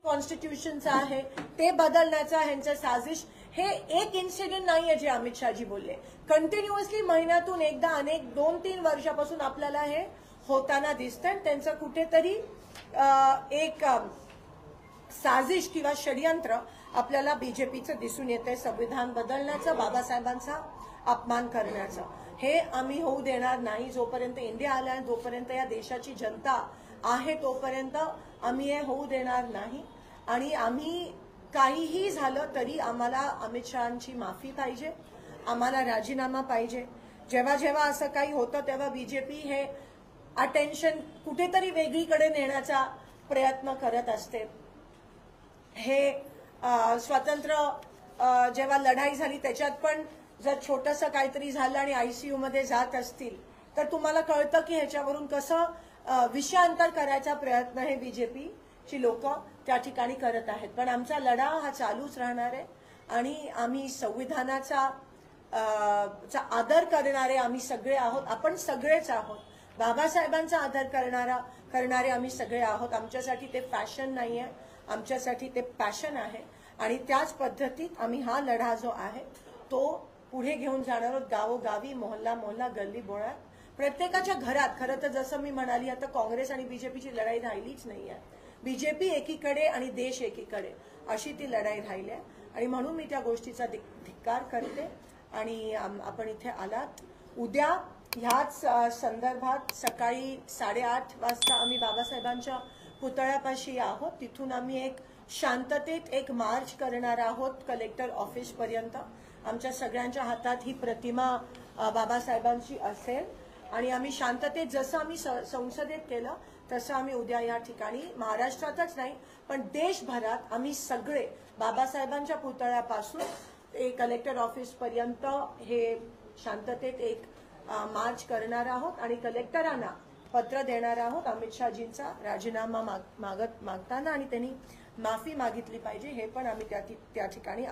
कॉन्स्टिट्यूशनचं आहे ते बदलण्याचा ह्यांचं साजिश हे एक इन्सिडेंट नाहीये जे अमित शहाजी बोलले. कंटिन्युअसली महिन्यातून एकदा अनेक 2-3 वर्षापासून आपल्याला हे होताना दिसतंय. त्यांचं कुठेतरी एक साजिश किंवा षडयंत्र आपल्याला बीजेपीचं दिसून येतंय. संविधान बदलण्याचं, बाबासाहेबांचा अपमान करण्याचं हे आम्ही होऊ देणार नाही. जोपर्यंत इंडिया आलाय, जोपर्यंत या देशाची जनता आहे तोपर्यंत आम्ही हे होऊ देणार नाही. आणि आम्ही काहीही झालं तरी आम्हाला अमित शहांची माफी पाहिजे, आम्हाला राजीनामा पाहिजे. जेव्हा जेव्हा असं काही होतं तेव्हा बीजेपी हे अटेन्शन कुठेतरी वेगळीकडे नेण्याचा प्रयत्न करत असते. हे स्वतंत्र जेव्हा लढाई झाली त्याच्यात पण जर छोटंसं काहीतरी झालं आणि आयसीयू मध्ये जात असतील तर तुम्हाला कळतं की ह्याच्यावरून कसं विषयांतर करायचा प्रयत्न हे बीजेपीची लोक त्या ठिकाणी करत आहेत. पण आमचा लढा हा चालूच राहणार आहे आणि आम्ही संविधानाचा आदर करणारे आम्ही सगळे आहोत. आपण सगळेच आहोत. बाबासाहेबांचा आदर करणारे आम्ही सगळे आहोत. आमच्यासाठी ते फॅशन नाहीये, आमच्यासाठी ते पॅशन आहे. आणि त्याच पद्धतीत आम्ही हा लढा जो आहे तो पुढे घेऊन जाणार आहोत. गावोगावी, मोहल्ला मोहल्ला, गल्ली बोळात, प्रत्येकाच्या घरात. खरं तर जसं मी म्हणाली आता काँग्रेस आणि बीजेपीची लढाई राहिलीच नाहीये. बीजेपी एकीकडे आणि देश एकीकडे अशी ती लढाई राहिली आहे. आणि म्हणून मी त्या गोष्टीचा धिक्कार करते. आणि आपण इथे आलात. उद्या ह्याच संदर्भात सकाळी 8:30 वाजता आम्ही बाबासाहेबांच्या पुतळ्यापाशी आहोत. तिथून आम्ही एक शांततेत एक मार्च करणार आहोत कलेक्टर ऑफिस पर्यंत. आमच्या सगळ्यांच्या हातात ही प्रतिमा बाबासाहेबांची असेल आणि आम्ही शांततेत जसं आम्ही संसदेत केलं तसं आम्ही उद्या या ठिकाणी महाराष्ट्रातच नाही पण देशभरात आम्ही सगळे बाबासाहेबांच्या पुतळ्यापासून कलेक्टर ऑफिस पर्यंत हे शांततेत एक मार्च करणार आहोत आणि कलेक्टरांना पत्र देणार आहोत अमित शहाजींचा राजीनामा मागताना आणि त्यांनी माफी मागितली पाहिजे हे पण आम्ही त्या ठिकाणी